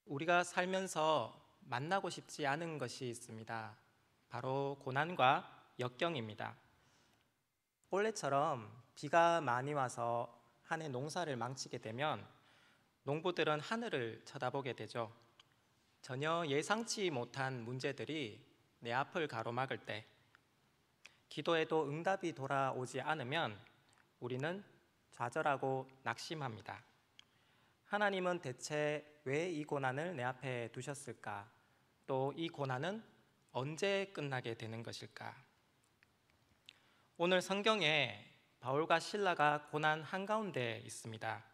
우리가 살면서 만나고 싶지 않은 것이 있습니다. 바로 고난과 역경입니다. 올해처럼 비가 많이 와서 한 해 농사를 망치게 되면 농부들은 하늘을 쳐다보게 되죠. 전혀 예상치 못한 문제들이 내 앞을 가로막을 때, 기도해도 응답이 돌아오지 않으면 우리는 좌절하고 낙심합니다. 하나님은 대체 왜 이 고난을 내 앞에 두셨을까? 또 이 고난은 언제 끝나게 되는 것일까? 오늘 성경에 바울과 실라가 고난 한가운데 있습니다.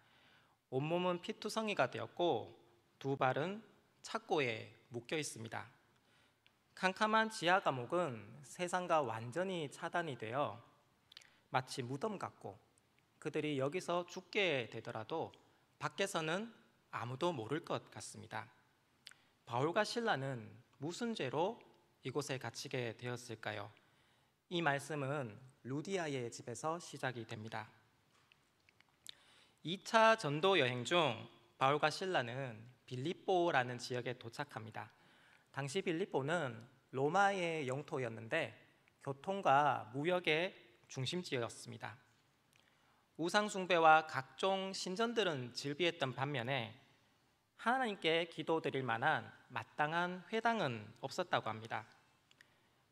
온몸은 피투성이가 되었고 두 발은 착고에 묶여 있습니다. 캄캄한 지하 감옥은 세상과 완전히 차단이 되어 마치 무덤 같고, 그들이 여기서 죽게 되더라도 밖에서는 아무도 모를 것 같습니다. 바울과 실라는 무슨 죄로 이곳에 갇히게 되었을까요? 이 말씀은 루디아의 집에서 시작이 됩니다. 2차 전도 여행 중 바울과 실라는 빌립보라는 지역에 도착합니다. 당시 빌립보는 로마의 영토였는데 교통과 무역의 중심지였습니다. 우상 숭배와 각종 신전들은 즐비했던 반면에 하나님께 기도드릴 만한 마땅한 회당은 없었다고 합니다.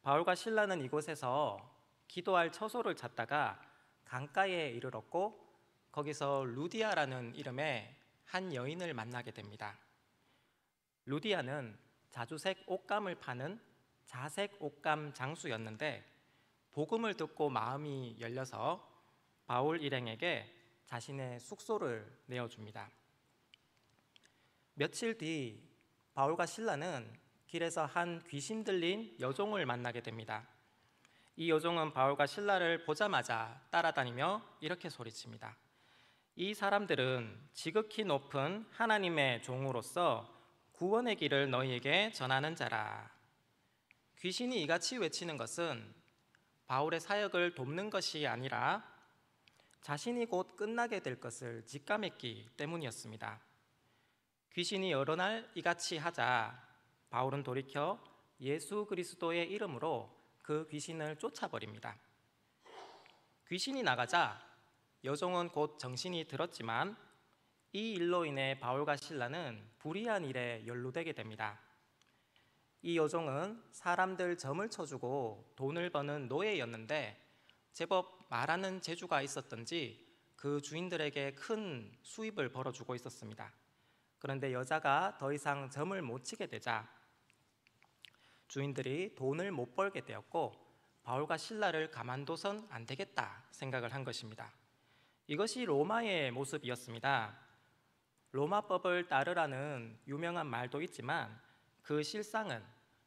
바울과 실라는 이곳에서 기도할 처소를 찾다가 강가에 이르렀고, 거기서 루디아라는 이름의 한 여인을 만나게 됩니다. 루디아는 자주색 옷감을 파는 자색 옷감 장수였는데 복음을 듣고 마음이 열려서 바울 일행에게 자신의 숙소를 내어줍니다. 며칠 뒤 바울과 실라는 길에서 한 귀신 들린 여종을 만나게 됩니다. 이 여종은 바울과 실라를 보자마자 따라다니며 이렇게 소리칩니다. 이 사람들은 지극히 높은 하나님의 종으로서 구원의 길을 너희에게 전하는 자라. 귀신이 이같이 외치는 것은 바울의 사역을 돕는 것이 아니라 자신이 곧 끝나게 될 것을 직감했기 때문이었습니다. 귀신이 여러 날 이같이 하자 바울은 돌이켜 예수 그리스도의 이름으로 그 귀신을 쫓아버립니다. 귀신이 나가자 여종은 곧 정신이 들었지만 이 일로 인해 바울과 실라는 불의한 일에 연루되게 됩니다. 이 여종은 사람들 점을 쳐주고 돈을 버는 노예였는데 제법 말하는 재주가 있었던지 그 주인들에게 큰 수입을 벌어주고 있었습니다. 그런데 여자가 더 이상 점을 못 치게 되자 주인들이 돈을 못 벌게 되었고, 바울과 실라를 가만둬선 안 되겠다 생각을 한 것입니다. 이것이 로마의 모습이었습니다. 로마법을 따르라는 유명한 말도 있지만 그 실상은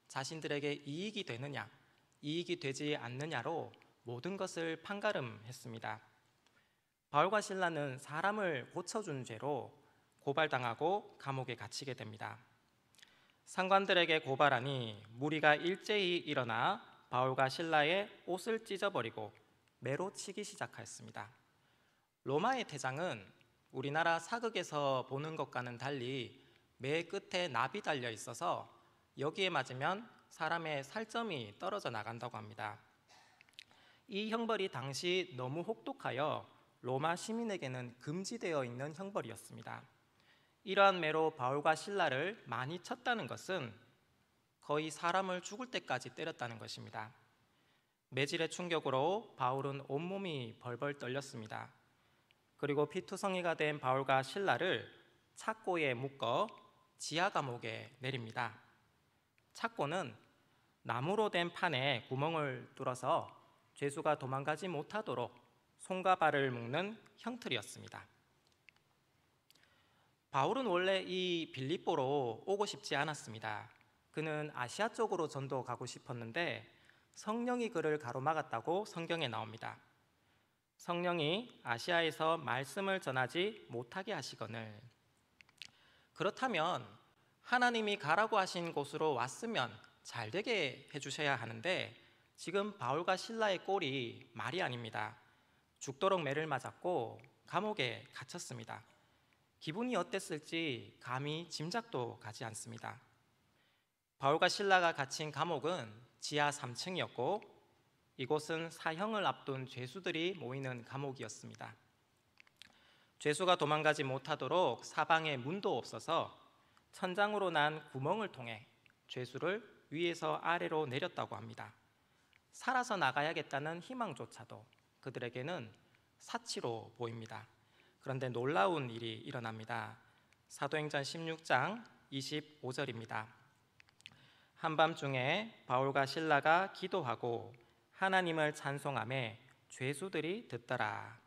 자신들에게 이익이 되느냐, 이익이 되지 않느냐로 모든 것을 판가름했습니다. 바울과 실라는 사람을 고쳐준 죄로 고발당하고 감옥에 갇히게 됩니다. 상관들에게 고발하니 무리가 일제히 일어나 바울과 실라의 옷을 찢어버리고 매로 치기 시작하였습니다. 로마의 태장은 우리나라 사극에서 보는 것과는 달리 매 끝에 납이 달려 있어서 여기에 맞으면 사람의 살점이 떨어져 나간다고 합니다. 이 형벌이 당시 너무 혹독하여 로마 시민에게는 금지되어 있는 형벌이었습니다. 이러한 매로 바울과 실라를 많이 쳤다는 것은 거의 사람을 죽을 때까지 때렸다는 것입니다. 매질의 충격으로 바울은 온몸이 벌벌 떨렸습니다. 그리고 피투성이가 된 바울과 실라를 착고에 묶어 지하 감옥에 내립니다. 착고는 나무로 된 판에 구멍을 뚫어서 죄수가 도망가지 못하도록 손과 발을 묶는 형틀이었습니다. 바울은 원래 이 빌립보로 오고 싶지 않았습니다. 그는 아시아 쪽으로 전도 가고 싶었는데 성령이 그를 가로막았다고 성경에 나옵니다. 성령이 아시아에서 말씀을 전하지 못하게 하시거늘. 그렇다면 하나님이 가라고 하신 곳으로 왔으면 잘 되게 해주셔야 하는데 지금 바울과 실라의 꼴이 말이 아닙니다. 죽도록 매를 맞았고 감옥에 갇혔습니다. 기분이 어땠을지 감히 짐작도 가지 않습니다. 바울과 실라가 갇힌 감옥은 지하 3층이었고 이곳은 사형을 앞둔 죄수들이 모이는 감옥이었습니다. 죄수가 도망가지 못하도록 사방에 문도 없어서 천장으로 난 구멍을 통해 죄수를 위에서 아래로 내렸다고 합니다. 살아서 나가야겠다는 희망조차도 그들에게는 사치로 보입니다. 그런데 놀라운 일이 일어납니다. 사도행전 16장 25절입니다. 한밤중에 바울과 실라가 기도하고 하나님을 찬송하며 죄수들이 듣더라.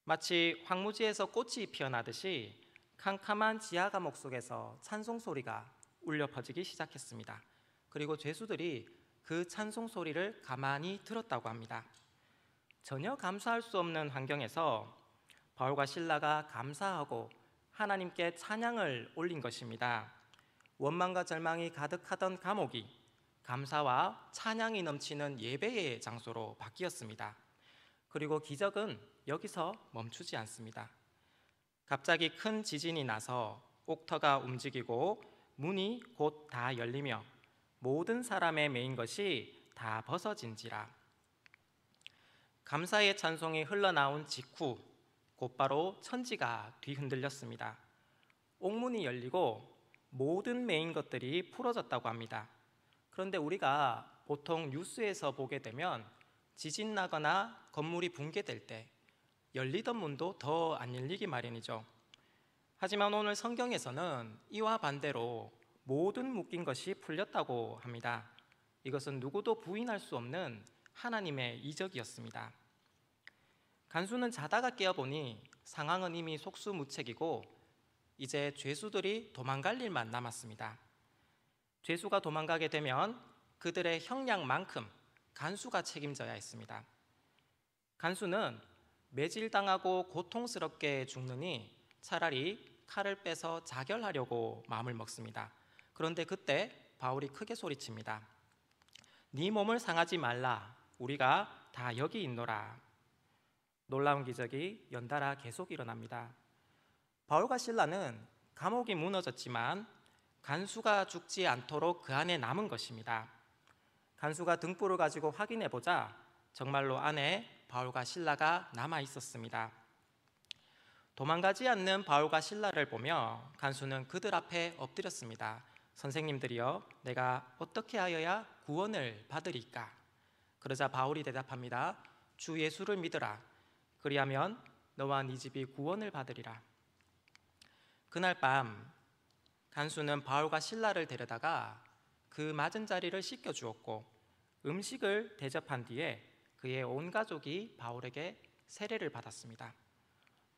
마치 황무지에서 꽃이 피어나듯이 캄캄한 지하 감옥 속에서 찬송 소리가 울려 퍼지기 시작했습니다. 그리고 죄수들이 그 찬송 소리를 가만히 들었다고 합니다. 전혀 감수할 수 없는 환경에서 바울과 실라가 감사하고 하나님께 찬양을 올린 것입니다. 원망과 절망이 가득하던 감옥이 감사와 찬양이 넘치는 예배의 장소로 바뀌었습니다. 그리고 기적은 여기서 멈추지 않습니다. 갑자기 큰 지진이 나서 옥터가 움직이고 문이 곧 다 열리며 모든 사람의 메인 것이 다 벗어진지라. 감사의 찬송이 흘러나온 직후 곧바로 천지가 뒤흔들렸습니다. 옥문이 열리고 모든 메인 것들이 풀어졌다고 합니다. 그런데 우리가 보통 뉴스에서 보게 되면 지진 나거나 건물이 붕괴될 때 열리던 문도 더 안 열리기 마련이죠. 하지만 오늘 성경에서는 이와 반대로 모든 묶인 것이 풀렸다고 합니다. 이것은 누구도 부인할 수 없는 하나님의 이적이었습니다. 간수는 자다가 깨어보니 상황은 이미 속수무책이고 이제 죄수들이 도망갈 일만 남았습니다. 죄수가 도망가게 되면 그들의 형량만큼 간수가 책임져야 했습니다. 간수는 매질당하고 고통스럽게 죽느니 차라리 칼을 빼서 자결하려고 마음을 먹습니다. 그런데 그때 바울이 크게 소리칩니다. 네 몸을 상하지 말라. 우리가 다 여기 있노라. 놀라운 기적이 연달아 계속 일어납니다. 바울과 실라는 감옥이 무너졌지만 간수가 죽지 않도록 그 안에 남은 것입니다. 간수가 등불을 가지고 확인해 보자 정말로 안에 바울과 실라가 남아 있었습니다. 도망가지 않는 바울과 실라를 보며 간수는 그들 앞에 엎드렸습니다. 선생님들이여, 내가 어떻게 하여야 구원을 받으리까? 그러자 바울이 대답합니다. 주 예수를 믿으라. 그리하면 너와 네 집이 구원을 받으리라. 그날 밤 간수는 바울과 실라를 데려다가 그 맞은 자리를 씻겨주었고 음식을 대접한 뒤에 그의 온 가족이 바울에게 세례를 받았습니다.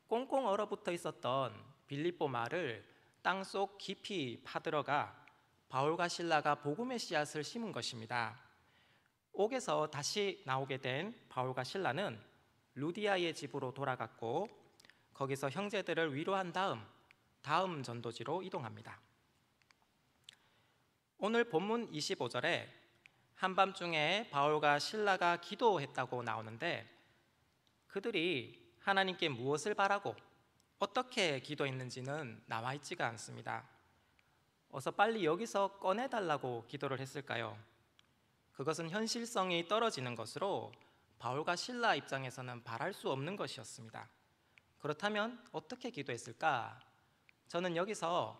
꽁꽁 얼어붙어 있었던 빌립보 마을을 땅속 깊이 파들어가 바울과 실라가 복음의 씨앗을 심은 것입니다. 옥에서 다시 나오게 된 바울과 실라는 루디아의 집으로 돌아갔고 거기서 형제들을 위로한 다음 전도지로 이동합니다. 오늘 본문 25절에 한밤중에 바울과 실라가 기도했다고 나오는데 그들이 하나님께 무엇을 바라고 어떻게 기도했는지는 나와 있지가 않습니다. 어서 빨리 여기서 꺼내달라고 기도를 했을까요? 그것은 현실성이 떨어지는 것으로 바울과 실라 입장에서는 바랄 수 없는 것이었습니다. 그렇다면 어떻게 기도했을까? 저는 여기서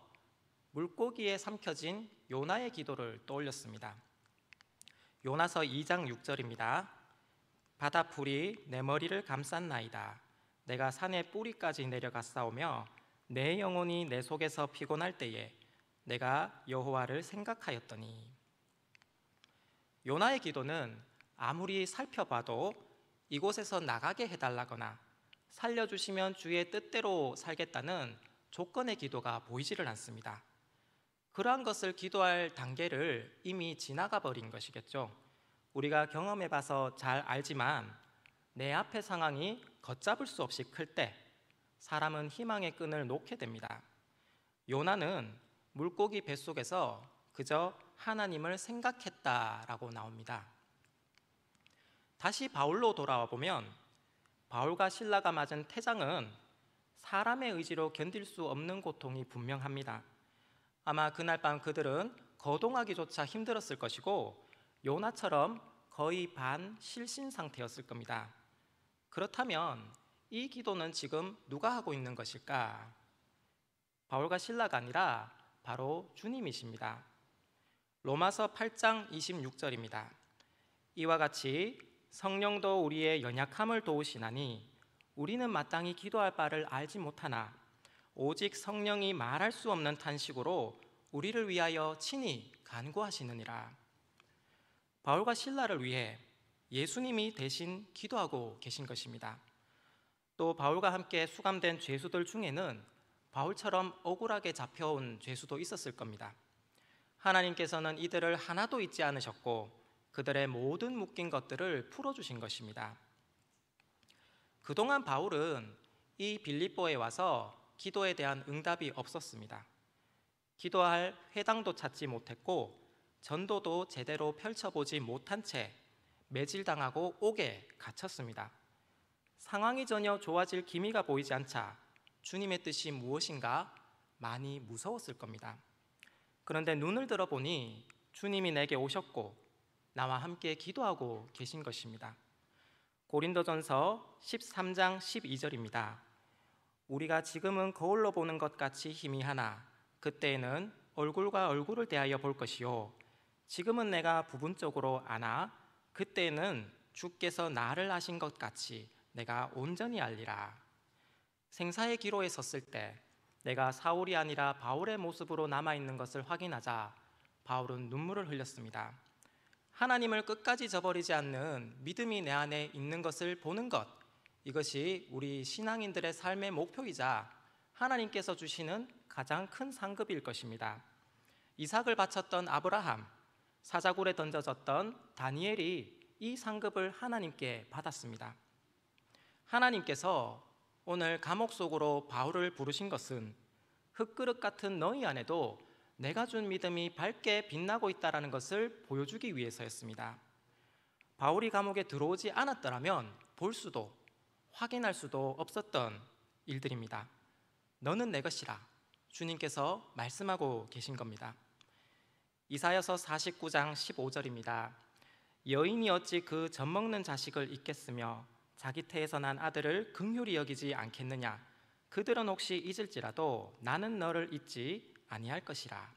물고기에 삼켜진 요나의 기도를 떠올렸습니다. 요나서 2장 6절입니다. 바다풀이 내 머리를 감쌌나이다. 내가 산의 뿌리까지 내려갔사오며 내 영혼이 내 속에서 피곤할 때에 내가 여호와를 생각하였더니. 요나의 기도는 아무리 살펴봐도 이곳에서 나가게 해달라거나 살려주시면 주의 뜻대로 살겠다는 조건의 기도가 보이지를 않습니다. 그러한 것을 기도할 단계를 이미 지나가 버린 것이겠죠. 우리가 경험해봐서 잘 알지만 내 앞의 상황이 걷잡을 수 없이 클 때 사람은 희망의 끈을 놓게 됩니다. 요나는 물고기 뱃속에서 그저 하나님을 생각했다라고 나옵니다. 다시 바울로 돌아와 보면 바울과 실라가 맞은 태장은 사람의 의지로 견딜 수 없는 고통이 분명합니다. 아마 그날 밤 그들은 거동하기조차 힘들었을 것이고 요나처럼 거의 반실신 상태였을 겁니다. 그렇다면 이 기도는 지금 누가 하고 있는 것일까? 바울과 실라가 아니라 바로 주님이십니다. 로마서 8장 26절입니다. 이와 같이 성령도 우리의 연약함을 도우시나니 우리는 마땅히 기도할 바를 알지 못하나 오직 성령이 말할 수 없는 탄식으로 우리를 위하여 친히 간구하시느니라. 바울과 실라를 위해 예수님이 대신 기도하고 계신 것입니다. 또 바울과 함께 수감된 죄수들 중에는 바울처럼 억울하게 잡혀온 죄수도 있었을 겁니다. 하나님께서는 이들을 하나도 잊지 않으셨고 그들의 모든 묶인 것들을 풀어주신 것입니다. 그동안 바울은 이 빌립보에 와서 기도에 대한 응답이 없었습니다. 기도할 회당도 찾지 못했고 전도도 제대로 펼쳐보지 못한 채 매질당하고 옥에 갇혔습니다. 상황이 전혀 좋아질 기미가 보이지 않자 주님의 뜻이 무엇인가 많이 무서웠을 겁니다. 그런데 눈을 들어보니 주님이 내게 오셨고 나와 함께 기도하고 계신 것입니다. 고린도전서 13장 12절입니다. 우리가 지금은 거울로 보는 것 같이 희미하나 그때에는 얼굴과 얼굴을 대하여 볼 것이요 지금은 내가 부분적으로 아나 그때에는 주께서 나를 아신 것 같이 내가 온전히 알리라. 생사의 기로에 섰을 때 내가 사울이 아니라 바울의 모습으로 남아있는 것을 확인하자 바울은 눈물을 흘렸습니다. 하나님을 끝까지 저버리지 않는 믿음이 내 안에 있는 것을 보는 것, 이것이 우리 신앙인들의 삶의 목표이자 하나님께서 주시는 가장 큰 상급일 것입니다. 이삭을 바쳤던 아브라함, 사자굴에 던져졌던 다니엘이 이 상급을 하나님께 받았습니다. 하나님께서 오늘 감옥 속으로 바울을 부르신 것은 흙그릇 같은 너희 안에도 내가 준 믿음이 밝게 빛나고 있다는 것을 보여주기 위해서였습니다. 바울이 감옥에 들어오지 않았더라면 볼 수도 확인할 수도 없었던 일들입니다. 너는 내 것이라 주님께서 말씀하고 계신 겁니다. 이사야서 49장 15절입니다. 여인이 어찌 그 젖먹는 자식을 잊겠으며 자기 태에서 난 아들을 긍휼히 여기지 않겠느냐. 그들은 혹시 잊을지라도 나는 너를 잊지 아니할 것이라.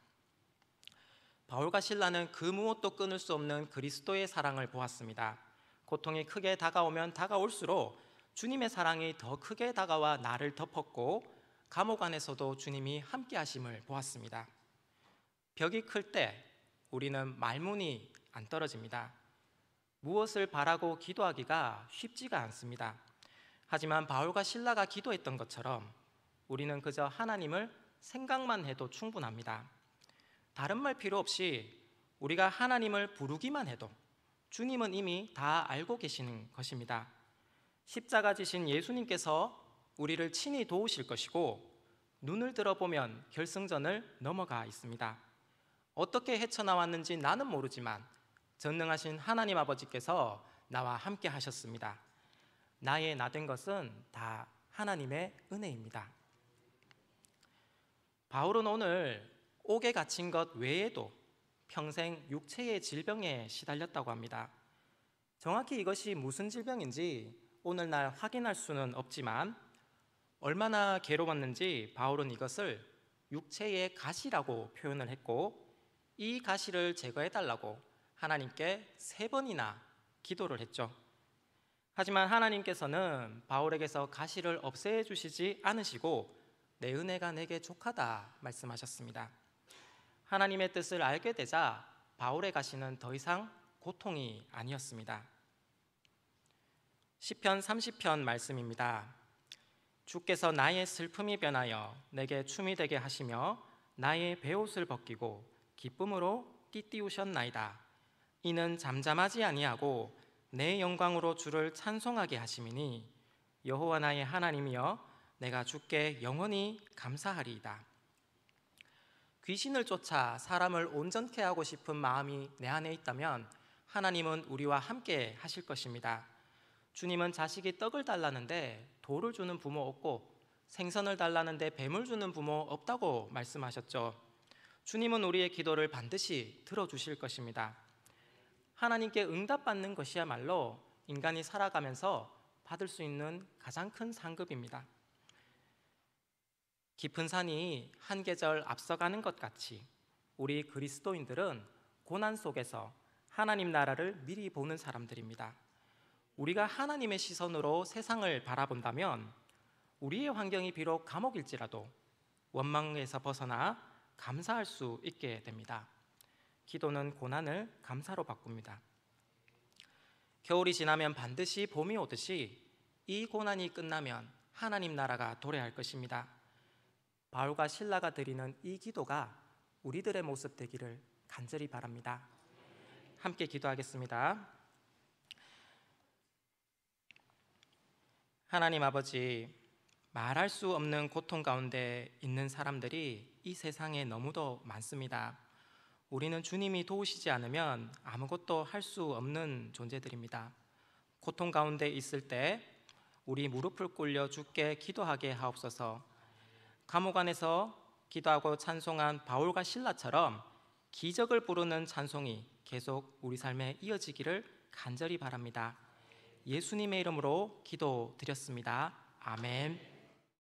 바울과 실라는 그 무엇도 끊을 수 없는 그리스도의 사랑을 보았습니다. 고통이 크게 다가오면 다가올수록 주님의 사랑이 더 크게 다가와 나를 덮었고 감옥 안에서도 주님이 함께 하심을 보았습니다. 벽이 클 때 우리는 말문이 안 떨어집니다. 무엇을 바라고 기도하기가 쉽지가 않습니다. 하지만 바울과 실라가 기도했던 것처럼 우리는 그저 하나님을 생각만 해도 충분합니다. 다른 말 필요 없이 우리가 하나님을 부르기만 해도 주님은 이미 다 알고 계시는 것입니다. 십자가 지신 예수님께서 우리를 친히 도우실 것이고 눈을 들어보면 결승전을 넘어가 있습니다. 어떻게 헤쳐나왔는지 나는 모르지만 전능하신 하나님 아버지께서 나와 함께 하셨습니다. 나의 나 된 것은 다 하나님의 은혜입니다. 바울은 오늘 옥에 갇힌 것 외에도 평생 육체의 질병에 시달렸다고 합니다. 정확히 이것이 무슨 질병인지 오늘날 확인할 수는 없지만 얼마나 괴로웠는지 바울은 이것을 육체의 가시라고 표현을 했고 이 가시를 제거해달라고 하나님께 3번이나 기도를 했죠. 하지만 하나님께서는 바울에게서 가시를 없애주시지 않으시고 내 은혜가 내게 족하다 말씀하셨습니다. 하나님의 뜻을 알게 되자 바울의 가시는 더 이상 고통이 아니었습니다. 시편 30편 말씀입니다. 주께서 나의 슬픔이 변하여 내게 춤이 되게 하시며 나의 베옷을 벗기고 기쁨으로 띠띠우셨나이다. 이는 잠잠하지 아니하고 내 영광으로 주를 찬송하게 하심이니 여호와 나의 하나님이여 내가 주께 영원히 감사하리이다. 귀신을 쫓아 사람을 온전케 하고 싶은 마음이 내 안에 있다면 하나님은 우리와 함께 하실 것입니다. 주님은 자식이 떡을 달라는데 돌을 주는 부모 없고 생선을 달라는데 뱀을 주는 부모 없다고 말씀하셨죠. 주님은 우리의 기도를 반드시 들어주실 것입니다. 하나님께 응답받는 것이야말로 인간이 살아가면서 받을 수 있는 가장 큰 상급입니다. 깊은 산이 한 계절 앞서가는 것 같이 우리 그리스도인들은 고난 속에서 하나님 나라를 미리 보는 사람들입니다. 우리가 하나님의 시선으로 세상을 바라본다면 우리의 환경이 비록 감옥일지라도 원망에서 벗어나 감사할 수 있게 됩니다. 기도는 고난을 감사로 바꿉니다. 겨울이 지나면 반드시 봄이 오듯이 이 고난이 끝나면 하나님 나라가 도래할 것입니다. 바울과 실라가 드리는 이 기도가 우리들의 모습 되기를 간절히 바랍니다. 함께 기도하겠습니다. 하나님 아버지, 말할 수 없는 고통 가운데 있는 사람들이 이 세상에 너무도 많습니다. 우리는 주님이 도우시지 않으면 아무것도 할 수 없는 존재들입니다. 고통 가운데 있을 때 우리 무릎을 꿇려 주께 기도하게 하옵소서. 감옥 안에서 기도하고 찬송한 바울과 실라처럼 기적을 부르는 찬송이 계속 우리 삶에 이어지기를 간절히 바랍니다. 예수님의 이름으로 기도드렸습니다. 아멘.